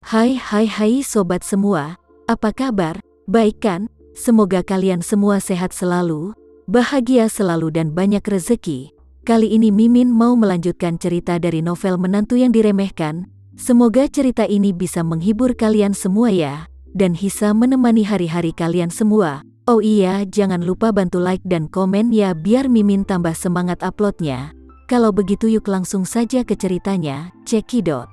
Hai sobat semua, apa kabar? Baik kan? Semoga kalian semua sehat selalu, bahagia selalu dan banyak rezeki. Kali ini Mimin mau melanjutkan cerita dari novel Menantu yang Diremehkan. Semoga cerita ini bisa menghibur kalian semua ya, dan bisa menemani hari-hari kalian semua. Oh iya, jangan lupa bantu like dan komen ya biar Mimin tambah semangat uploadnya. Kalau begitu yuk langsung saja ke ceritanya, cekidot.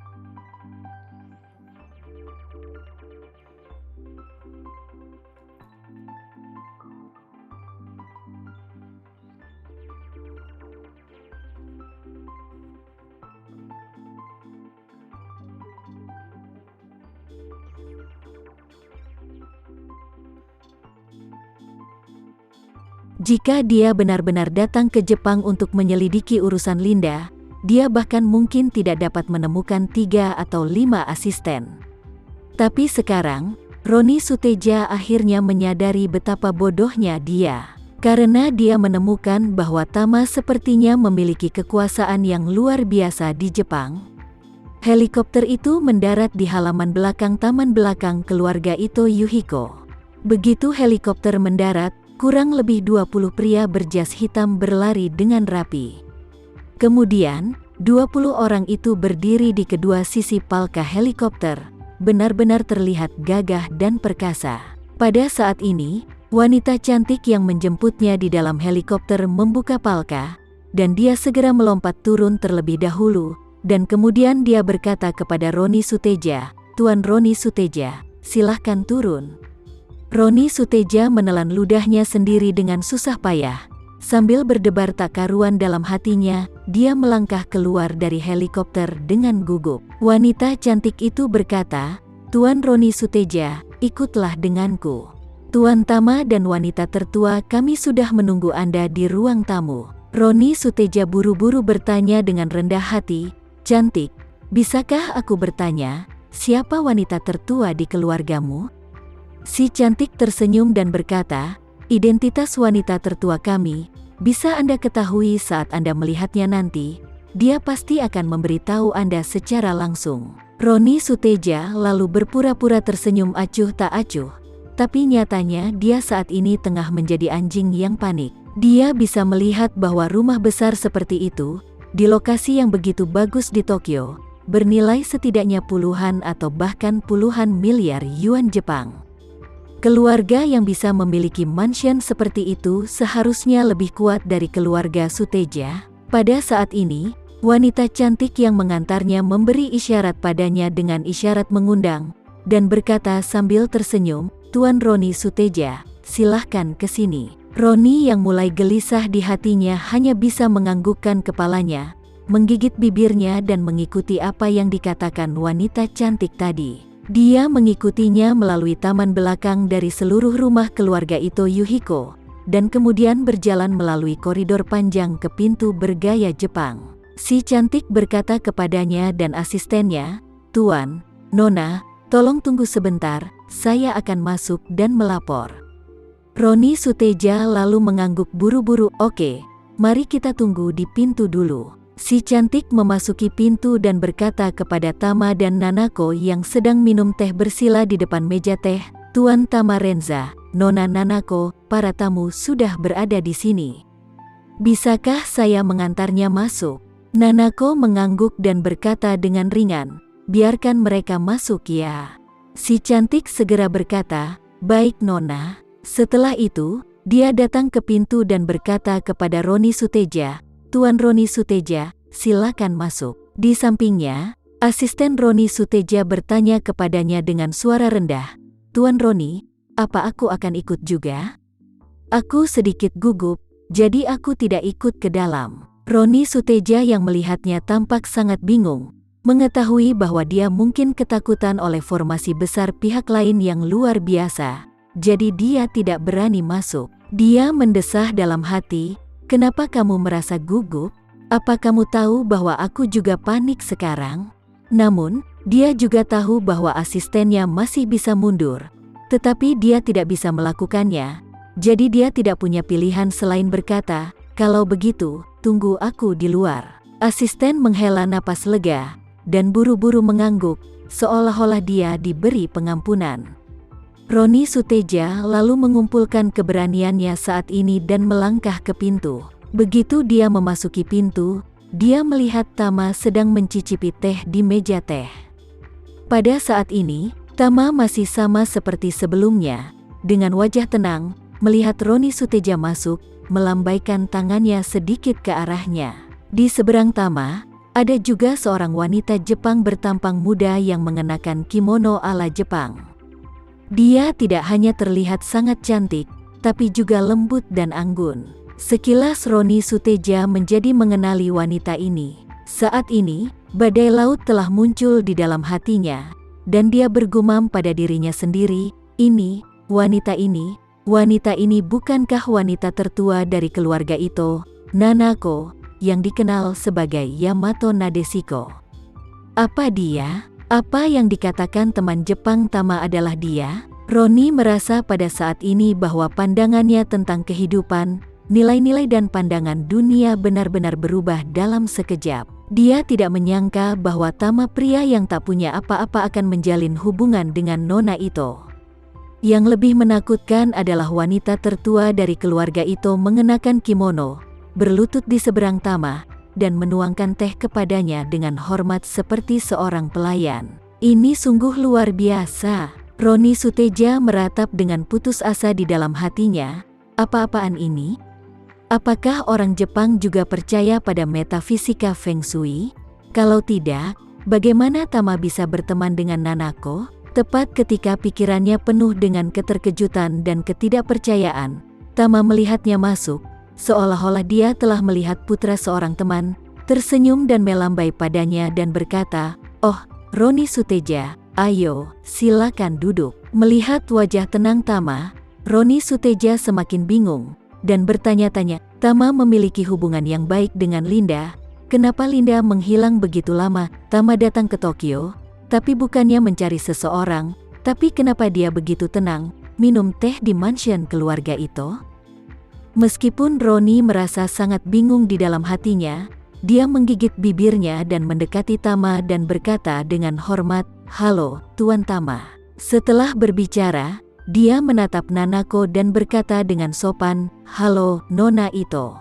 Jika dia benar-benar datang ke Jepang untuk menyelidiki urusan Linda, dia bahkan mungkin tidak dapat menemukan 3 atau 5 asisten. Tapi sekarang, Roni Suteja akhirnya menyadari betapa bodohnya dia. Karena dia menemukan bahwa Tama sepertinya memiliki kekuasaan yang luar biasa di Jepang. Helikopter itu mendarat di halaman belakang taman belakang keluarga Ito Yuhiko. Begitu helikopter mendarat, kurang lebih 20 pria berjas hitam berlari dengan rapi. Kemudian, 20 orang itu berdiri di kedua sisi palka helikopter, benar-benar terlihat gagah dan perkasa. Pada saat ini, wanita cantik yang menjemputnya di dalam helikopter membuka palka, dan dia segera melompat turun terlebih dahulu, dan kemudian dia berkata kepada Roni Suteja, "Tuan Roni Suteja, silahkan turun." Roni Suteja menelan ludahnya sendiri dengan susah payah. Sambil berdebar tak karuan dalam hatinya, dia melangkah keluar dari helikopter dengan gugup. Wanita cantik itu berkata, "Tuan Roni Suteja, ikutlah denganku. Tuan Tama dan wanita tertua kami sudah menunggu Anda di ruang tamu." Roni Suteja buru-buru bertanya dengan rendah hati, "Cantik, bisakah aku bertanya, siapa wanita tertua di keluargamu?" Si cantik tersenyum dan berkata, "Identitas wanita tertua kami, bisa Anda ketahui saat Anda melihatnya nanti. Dia pasti akan memberitahu Anda secara langsung." Roni Suteja lalu berpura-pura tersenyum acuh tak acuh. Tapi nyatanya dia saat ini tengah menjadi anjing yang panik. Dia bisa melihat bahwa rumah besar seperti itu, di lokasi yang begitu bagus di Tokyo, bernilai setidaknya puluhan atau bahkan puluhan miliar yuan Jepang. Keluarga yang bisa memiliki mansion seperti itu seharusnya lebih kuat dari keluarga Suteja. Pada saat ini, wanita cantik yang mengantarnya memberi isyarat padanya dengan isyarat mengundang, dan berkata sambil tersenyum, "Tuan Roni Suteja, silahkan ke sini." Roni yang mulai gelisah di hatinya hanya bisa menganggukkan kepalanya, menggigit bibirnya dan mengikuti apa yang dikatakan wanita cantik tadi. Dia mengikutinya melalui taman belakang dari seluruh rumah keluarga Ito Yuhiko, dan kemudian berjalan melalui koridor panjang ke pintu bergaya Jepang. Si cantik berkata kepadanya dan asistennya, "Tuan, Nona, tolong tunggu sebentar, saya akan masuk dan melapor." Roni Suteja lalu mengangguk buru-buru, "Oke, mari kita tunggu di pintu dulu." Si cantik memasuki pintu dan berkata kepada Tama dan Nanako yang sedang minum teh bersila di depan meja teh, "Tuan Tama Renza, Nona Nanako, para tamu sudah berada di sini. Bisakah saya mengantarnya masuk?" Nanako mengangguk dan berkata dengan ringan, "Biarkan mereka masuk ya." Si cantik segera berkata, "Baik Nona." Setelah itu, dia datang ke pintu dan berkata kepada Roni Suteja, "Tuan Roni Suteja, silakan masuk." Di sampingnya, asisten Roni Suteja bertanya kepadanya dengan suara rendah, "Tuan Roni, apa aku akan ikut juga?" "Aku sedikit gugup, jadi aku tidak ikut ke dalam." Roni Suteja yang melihatnya tampak sangat bingung, mengetahui bahwa dia mungkin ketakutan oleh formasi besar pihak lain yang luar biasa, jadi dia tidak berani masuk. Dia mendesah dalam hati, "Kenapa kamu merasa gugup? Apa kamu tahu bahwa aku juga panik sekarang?" Namun, dia juga tahu bahwa asistennya masih bisa mundur. Tetapi dia tidak bisa melakukannya. Jadi dia tidak punya pilihan selain berkata, "Kalau begitu, tunggu aku di luar." Asisten menghela napas lega, dan buru-buru mengangguk, seolah-olah dia diberi pengampunan. Roni Suteja lalu mengumpulkan keberaniannya saat ini dan melangkah ke pintu. Begitu dia memasuki pintu, dia melihat Tama sedang mencicipi teh di meja teh. Pada saat ini, Tama masih sama seperti sebelumnya, dengan wajah tenang, melihat Roni Suteja masuk, melambaikan tangannya sedikit ke arahnya. Di seberang Tama, ada juga seorang wanita Jepang bertampang muda yang mengenakan kimono ala Jepang. Dia tidak hanya terlihat sangat cantik, tapi juga lembut dan anggun. Sekilas Roni Suteja menjadi mengenali wanita ini. Saat ini, badai laut telah muncul di dalam hatinya, dan dia bergumam pada dirinya sendiri, wanita ini bukankah wanita tertua dari keluarga Ito, Nanako, yang dikenal sebagai Yamato Nadeshiko? Apa dia? Apa yang dikatakan teman Jepang Tama adalah dia? Roni merasa pada saat ini bahwa pandangannya tentang kehidupan, nilai-nilai dan pandangan dunia benar-benar berubah dalam sekejap. Dia tidak menyangka bahwa Tama, pria yang tak punya apa-apa, akan menjalin hubungan dengan Nona Ito. Yang lebih menakutkan adalah wanita tertua dari keluarga Ito mengenakan kimono, berlutut di seberang Tama, dan menuangkan teh kepadanya dengan hormat seperti seorang pelayan. Ini sungguh luar biasa. Roni Suteja meratap dengan putus asa di dalam hatinya. Apa-apaan ini? Apakah orang Jepang juga percaya pada metafisika Feng Shui? Kalau tidak, bagaimana Tama bisa berteman dengan Nanako? Tepat ketika pikirannya penuh dengan keterkejutan dan ketidakpercayaan, Tama melihatnya masuk, seolah-olah dia telah melihat putra seorang teman, tersenyum dan melambai padanya dan berkata, "Oh, Roni Suteja, ayo, silakan duduk." Melihat wajah tenang Tama, Roni Suteja semakin bingung, dan bertanya-tanya, Tama memiliki hubungan yang baik dengan Linda, kenapa Linda menghilang begitu lama? Tama datang ke Tokyo, tapi bukannya mencari seseorang, tapi kenapa dia begitu tenang, minum teh di mansion keluarga Ito? Meskipun Roni merasa sangat bingung di dalam hatinya, dia menggigit bibirnya dan mendekati Tama dan berkata dengan hormat, "Halo, Tuan Tama." Setelah berbicara, dia menatap Nanako dan berkata dengan sopan, "Halo, Nona Ito."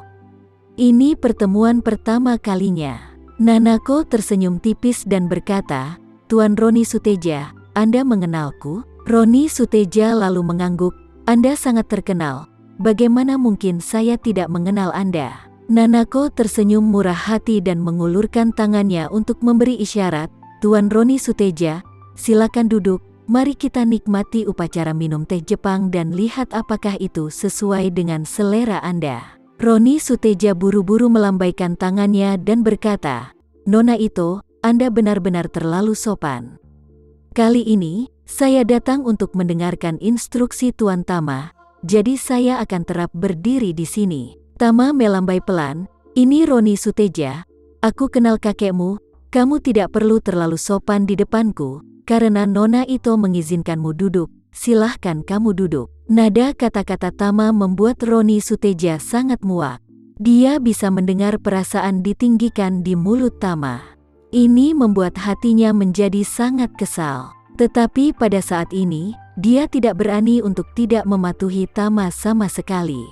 Ini pertemuan pertama kalinya. Nanako tersenyum tipis dan berkata, "Tuan Roni Suteja, Anda mengenalku?" Roni Suteja lalu mengangguk, "Anda sangat terkenal. Bagaimana mungkin saya tidak mengenal Anda?" Nanako tersenyum murah hati dan mengulurkan tangannya untuk memberi isyarat, "Tuan Roni Suteja, silakan duduk. Mari kita nikmati upacara minum teh Jepang dan lihat apakah itu sesuai dengan selera Anda." Roni Suteja buru-buru melambaikan tangannya dan berkata, "Nona Ito, Anda benar-benar terlalu sopan. Kali ini, saya datang untuk mendengarkan instruksi Tuan Tama, jadi saya akan terap berdiri di sini." Tama melambai pelan, "Ini Roni Suteja, aku kenal kakekmu, kamu tidak perlu terlalu sopan di depanku, karena Nona Ito mengizinkanmu duduk, silahkan kamu duduk." Nada kata-kata Tama membuat Roni Suteja sangat muak. Dia bisa mendengar perasaan ditinggikan di mulut Tama. Ini membuat hatinya menjadi sangat kesal. Tetapi pada saat ini, dia tidak berani untuk tidak mematuhi Tama sama sekali.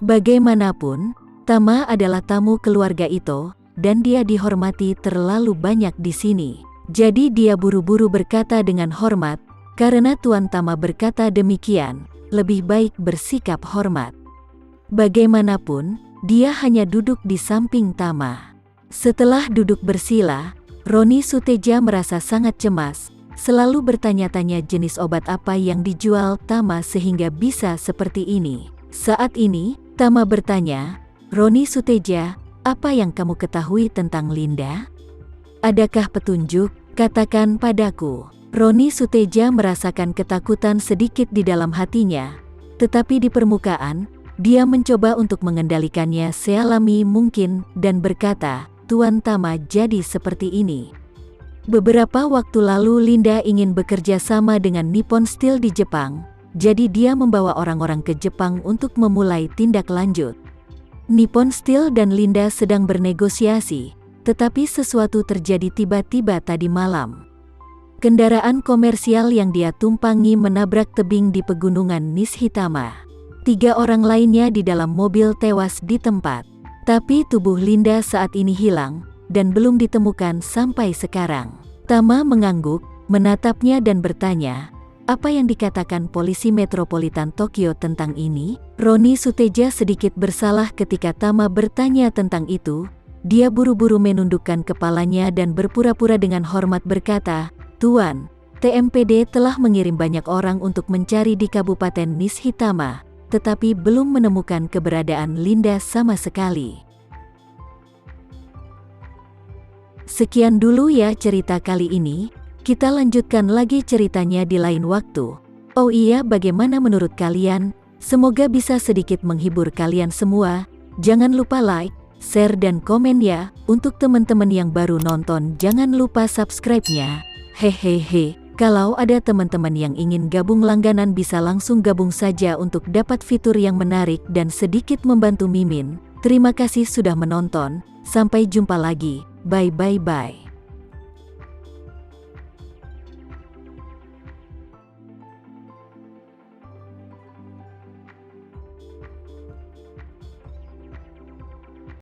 Bagaimanapun, Tama adalah tamu keluarga Ito, dan dia dihormati terlalu banyak di sini. Jadi dia buru-buru berkata dengan hormat, "Karena Tuan Tama berkata demikian, lebih baik bersikap hormat." Bagaimanapun, dia hanya duduk di samping Tama. Setelah duduk bersila, Roni Suteja merasa sangat cemas, selalu bertanya-tanya jenis obat apa yang dijual Tama sehingga bisa seperti ini. Saat ini, Tama bertanya, "Roni Suteja, apa yang kamu ketahui tentang Linda? Adakah petunjuk? Katakan padaku." Roni Suteja merasakan ketakutan sedikit di dalam hatinya, tetapi di permukaan, dia mencoba untuk mengendalikannya sealami mungkin dan berkata, "Tuan Tama, jadi seperti ini. Beberapa waktu lalu Linda ingin bekerja sama dengan Nippon Steel di Jepang, jadi dia membawa orang-orang ke Jepang untuk memulai tindak lanjut. Nippon Steel dan Linda sedang bernegosiasi, tetapi sesuatu terjadi tiba-tiba tadi malam. Kendaraan komersial yang dia tumpangi menabrak tebing di pegunungan Nishitama. 3 orang lainnya di dalam mobil tewas di tempat. Tapi tubuh Linda saat ini hilang dan belum ditemukan sampai sekarang. Tama mengangguk, menatapnya dan bertanya, apa yang dikatakan polisi metropolitan Tokyo tentang ini? Roni Suteja sedikit bersalah ketika Tama bertanya tentang itu. Dia buru-buru menundukkan kepalanya dan berpura-pura dengan hormat berkata, Tuan, TMPD telah mengirim banyak orang untuk mencari di Kabupaten Nishitama, tetapi belum menemukan keberadaan Linda sama sekali. Sekian dulu ya cerita kali ini, kita lanjutkan lagi ceritanya di lain waktu. Oh iya, bagaimana menurut kalian? Semoga bisa sedikit menghibur kalian semua. Jangan lupa like, share dan komen ya. Untuk teman-teman yang baru nonton jangan lupa subscribe-nya. Hehehe, kalau ada teman-teman yang ingin gabung langganan bisa langsung gabung saja untuk dapat fitur yang menarik dan sedikit membantu Mimin. Terima kasih sudah menonton, sampai jumpa lagi, bye.